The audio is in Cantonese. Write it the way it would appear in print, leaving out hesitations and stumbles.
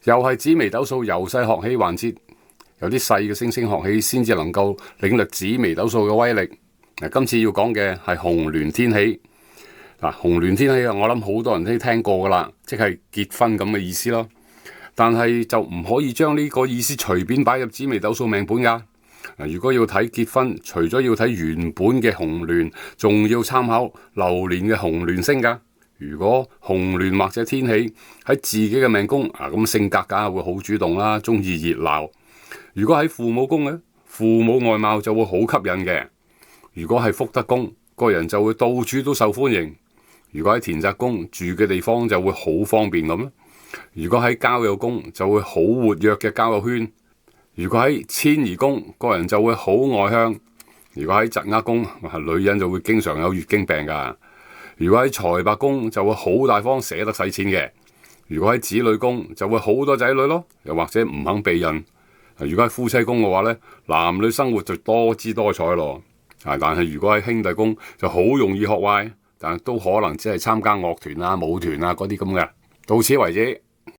又係紫微斗數由細學起環節，有啲細嘅星星學起先至能夠領略紫微斗數嘅威力。今次要講嘅係紅鸞天喜。紅鸞天喜啊，我諗好多人都聽過噶啦，即係結婚咁嘅意思咯。但係就唔可以將呢個意思隨便擺入紫微斗數命本噶。如果要睇結婚，除咗要睇原本嘅紅鸞，仲要參考流年嘅紅鸞星噶。如果紅鸞或者天喜喺自己嘅命宮，咁性格梗係會好主動啦，中意熱鬧。如果喺父母宮呢，父母外貌就會好吸引嘅。如果係福德宮，個人就會到處都受歡迎。如果喺田宅宮，住嘅地方就會好方便咁。如果喺交友宮，就會好活躍嘅交友圈。如果喺遷移宮，個人就會好外向。如果喺疾厄宮，女人就會經常有月經病噶。如果喺財帛宮，就會好大方，捨得使錢嘅。如果喺子女宮，就會好多仔女咯，又或者唔肯避孕。如果喺夫妻宮嘅話呢，男女生活就多姿多彩咯。但係如果喺兄弟宮，就好容易學壞，但係都可能只係參加樂團啊、舞團啊嗰啲咁嘅。到此為止。